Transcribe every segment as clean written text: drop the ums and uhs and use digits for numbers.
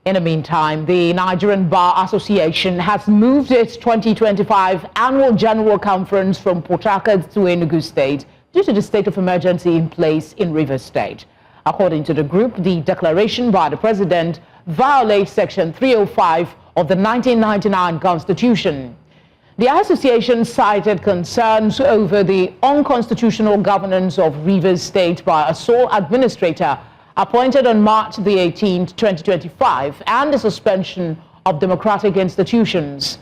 In the meantime, the Nigerian Bar Association has moved its 2025 annual general conference from Port Harcourt to Enugu State due to the state of emergency in place in Rivers State. According to the group, the declaration by the president violates Section 305 of the 1999 Constitution. The association cited concerns over the unconstitutional governance of Rivers State by a sole administrator appointed on March the 18th, 2025, and the suspension of democratic institutions.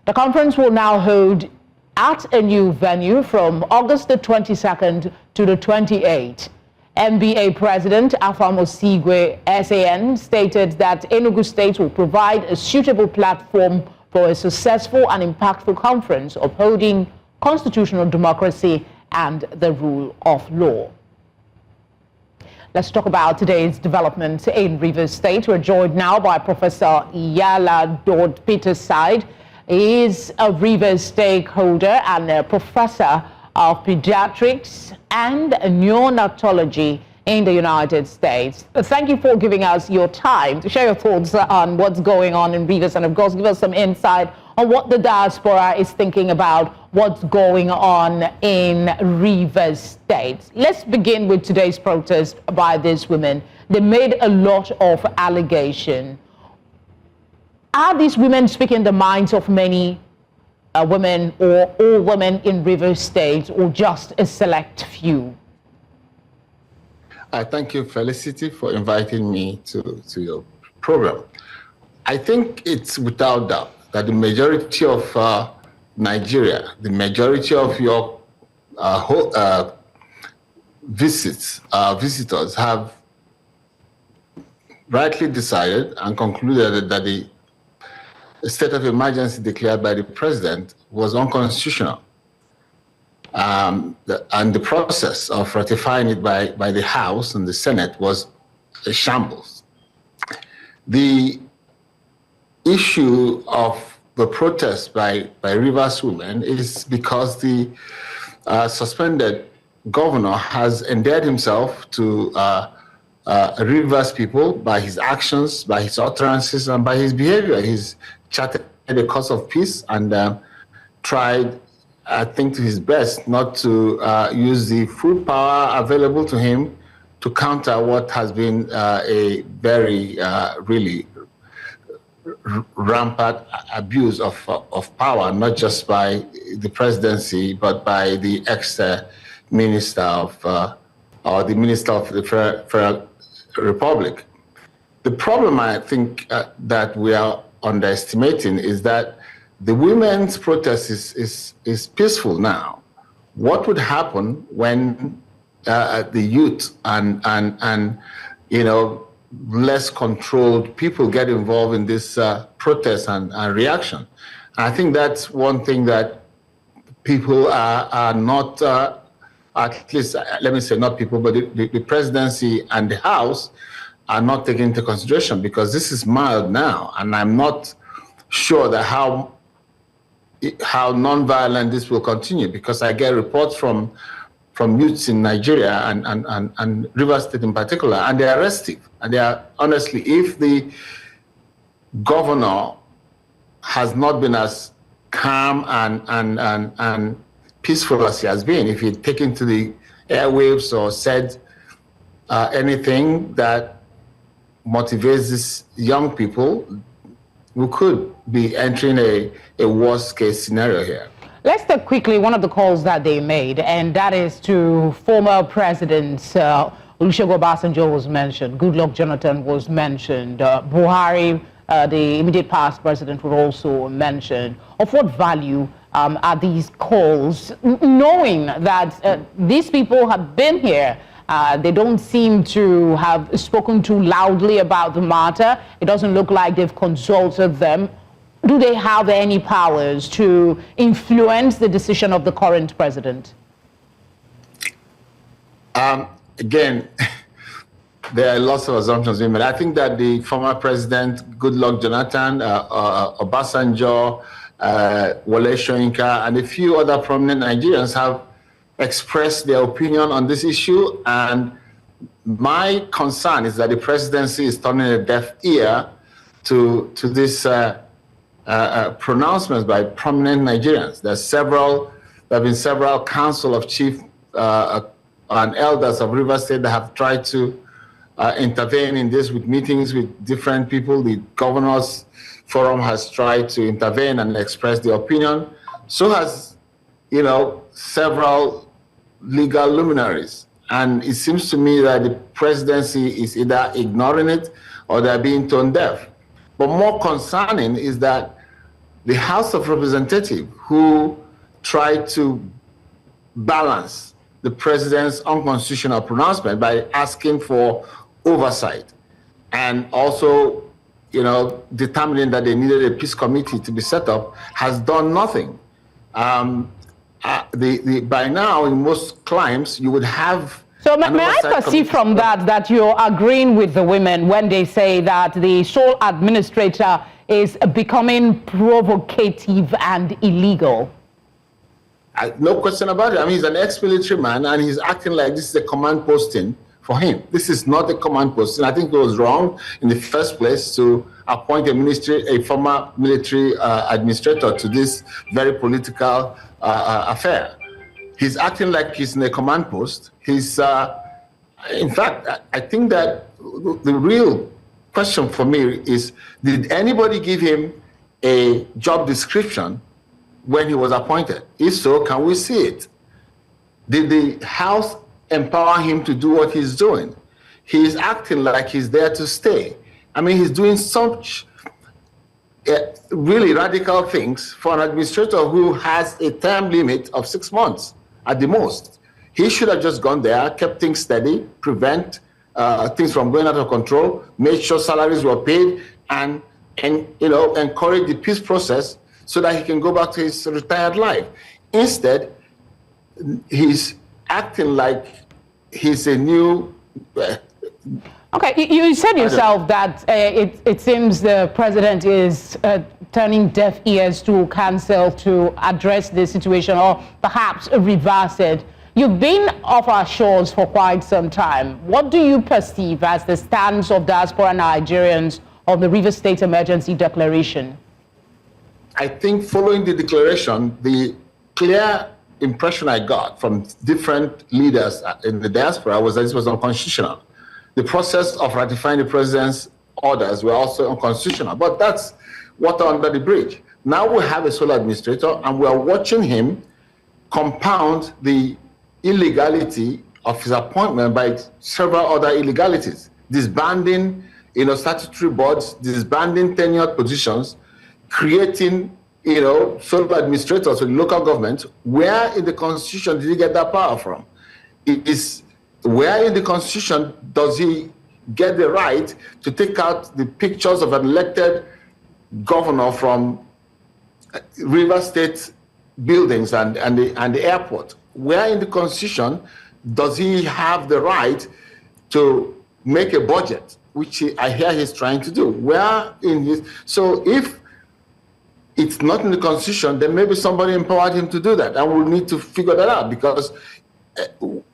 The conference will now hold at a new venue from August the 22nd to the 28th. NBA President Afam Osigwe, SAN, stated that Enugu State will provide a suitable platform for a successful and impactful conference upholding constitutional democracy and the rule of law. Let's talk about today's developments in Rivers State. We're joined now by Professor Iyalla Dodd-Peterside. He is a Rivers stakeholder and a professor of Pediatrics and Neonatology in the United States. Thank you for giving us your time to share your thoughts on what's going on in Rivers and, of course, give us some insight on what the diaspora is thinking about what's going on in Rivers State. Let's begin with today's protest by these women. They made a lot of allegations. Are these women speaking the minds of many women or all women in Rivers State, or just a select few? I thank you, Felicity, for inviting me to your program. I think it's without doubt that the majority of Nigeria, the majority of your visitors have rightly decided and concluded that the state of emergency declared by the president was unconstitutional. And the process of ratifying it by the House and the Senate was a shambles. The issue of the protest by Rivers women is because the suspended governor has endeared himself to Rivers people by his actions, by his utterances, and by his behavior. He's charted a course of peace and tried, I think, to his best not to use the full power available to him to counter what has been a very, really rampant abuse of power, not just by the presidency, but by the ex-minister or the minister of the Federal Republic. The problem, I think, that we are underestimating is that the women's protest is peaceful now. What would happen when the youth and less controlled people get involved in this protest and reaction? And I think that's one thing that people are not, at least, let me say not people, but the presidency and the House are not taking into consideration, because this is mild now, and I'm not sure that how non-violent this will continue, because I get reports from youths in Nigeria and Rivers State in particular, and they are restive. And they are, honestly, if the governor has not been as calm and peaceful as he has been, if he'd taken to the airwaves or said anything that motivates these young people, we could be entering a worst case scenario here. Let's take quickly one of the calls that they made, and that is to former presidents. Olusegun Obasanjo was mentioned, Goodluck Jonathan was mentioned, Buhari, the immediate past president, was also mentioned. Of what value are these calls, knowing that these people have been here? They don't seem to have spoken too loudly about the matter. It doesn't look like they've consulted them. Do they have any powers to influence the decision of the current president? Again, there are lots of assumptions being made. I think that the former president, Goodluck Jonathan, Obasanjo, Wole Soyinka, and a few other prominent Nigerians have expressed their opinion on this issue. And my concern is that the presidency is turning a deaf ear to this pronouncements by prominent Nigerians. There have been several council of chief and elders of River State that have tried to intervene in this with meetings with different people. The Governors Forum has tried to intervene and express their opinion. So has, several legal luminaries. And it seems to me that the presidency is either ignoring it or they're being tone deaf. But more concerning is that the House of Representatives, who tried to balance the president's unconstitutional pronouncement by asking for oversight and also, determining that they needed a peace committee to be set up, has done nothing. By now, in most climes, you would have. So may I perceive from that you're agreeing with the women when they say that the sole administrator is becoming provocative and illegal? No question about it. I mean, he's an ex-military man, and he's acting like this is a command posting for him. This is not a command posting. I think it was wrong in the first place to appoint a former military administrator to this very political affair. He's acting like he's in a command post. He's, in fact, I think that the real question for me is, did anybody give him a job description when he was appointed? If so, can we see it? Did the House empower him to do what he's doing? He's acting like he's there to stay. I mean, he's doing such really radical things for an administrator who has a term limit of 6 months at the most. He should have just gone there, kept things steady, prevent things from going out of control, made sure salaries were paid, and encourage the peace process so that he can go back to his retired life. Instead, he's acting like he's a new. Okay, you said yourself that it seems the president is turning deaf ears to counsel to address this situation or perhaps reverse it. You've been off our shores for quite some time. What do you perceive as the stance of diaspora Nigerians on the River State Emergency Declaration? I think following the declaration, the clear impression I got from different leaders in the diaspora was that this was unconstitutional. The process of ratifying the president's orders were also unconstitutional, but that's water under the bridge. Now we have a sole administrator, and we are watching him compound the illegality of his appointment by several other illegalities, disbanding statutory boards, disbanding tenured positions, creating sole administrators for the local government. Where in the Constitution did he get that power from? Where in the Constitution does he get the right to take out the pictures of an elected governor from River State buildings and the airport? Where in the Constitution does he have the right to make a budget, which I hear he's trying to do? So if it's not in the Constitution, then maybe somebody empowered him to do that, and we'll need to figure that out, because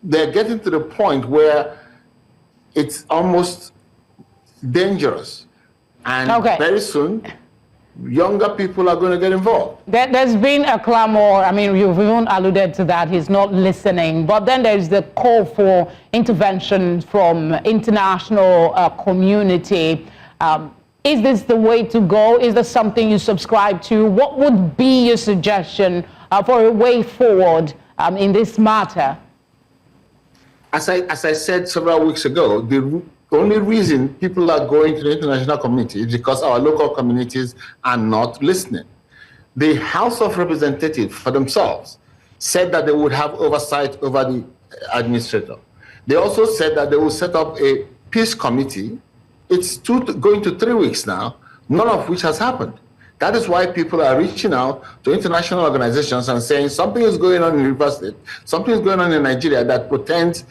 they're getting to the point where it's almost dangerous, and very soon younger people are going to get involved. There's been a clamor. I mean, you've even alluded to that. He's not listening. But then there's the call for intervention from international community. Is this the way to go? Is this something you subscribe to? What would be your suggestion for a way forward in this matter? As I said several weeks ago, the only reason people are going to the international community is because our local communities are not listening. The House of Representatives for themselves said that they would have oversight over the administrator. They also said that they will set up a peace committee. It's going to 3 weeks now, none of which has happened. That is why people are reaching out to international organizations and saying something is going on in River State, something is going on in Nigeria that portends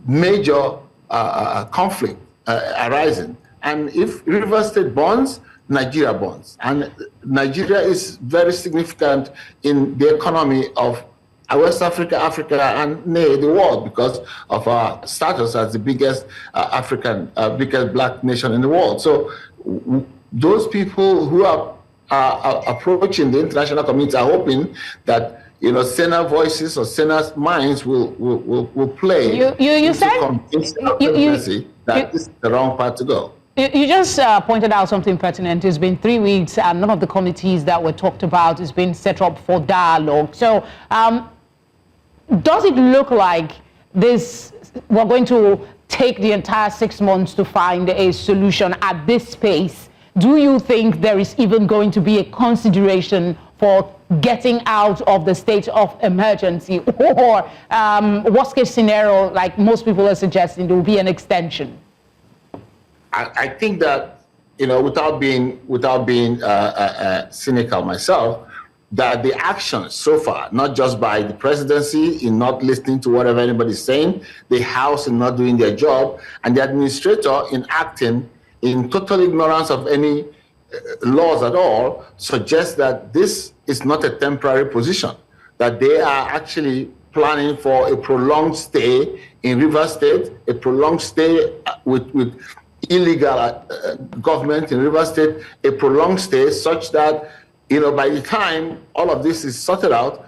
major conflict arising. And if River State bonds, Nigeria bonds. And Nigeria is very significant in the economy of West Africa, Africa, and the world because of our status as the biggest biggest black nation in the world. So those people who are approaching the international community are hoping that saner voices or saner minds will play you said convince the presidency that this is the wrong path to go. You just pointed out something pertinent. It's been 3 weeks and none of the committees that were talked about has been set up for dialogue. So does it look like we're going to take the entire 6 months to find a solution at this pace? Do you think there is even going to be a consideration for getting out of the state of emergency, or worst case scenario, like most people are suggesting, there will be an extension? I think that, without being cynical myself, that the actions so far, not just by the presidency in not listening to whatever anybody's saying, the House in not doing their job, and the administrator in acting in total ignorance of any laws at all, suggests that this is not a temporary position, that they are actually planning for a prolonged stay in Rivers State, a prolonged stay with illegal government in Rivers State, a prolonged stay such that, by the time all of this is sorted out,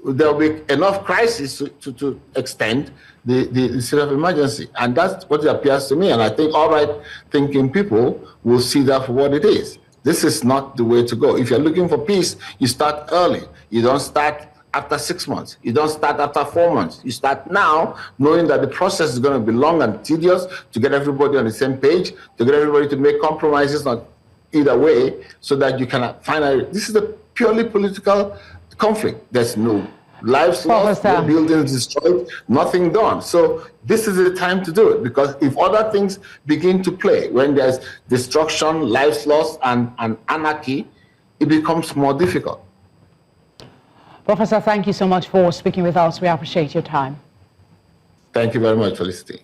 there will be enough crisis to extend the state of emergency. And that's what it appears to me. And I think all right-thinking people will see that for what it is. This is not the way to go. If you're looking for peace, you start early. You don't start after 6 months. You don't start after 4 months. You start now, knowing that the process is going to be long and tedious to get everybody on the same page, to get everybody to make compromises on either way, so that you can finally. This is a purely political conflict. There's no lives lost, no buildings destroyed, nothing done. So this is the time to do it, because if other things begin to play, when there's destruction, lives lost, and anarchy, it becomes more difficult. Professor, thank you so much for speaking with us. We appreciate your time. Thank you very much, Felicity.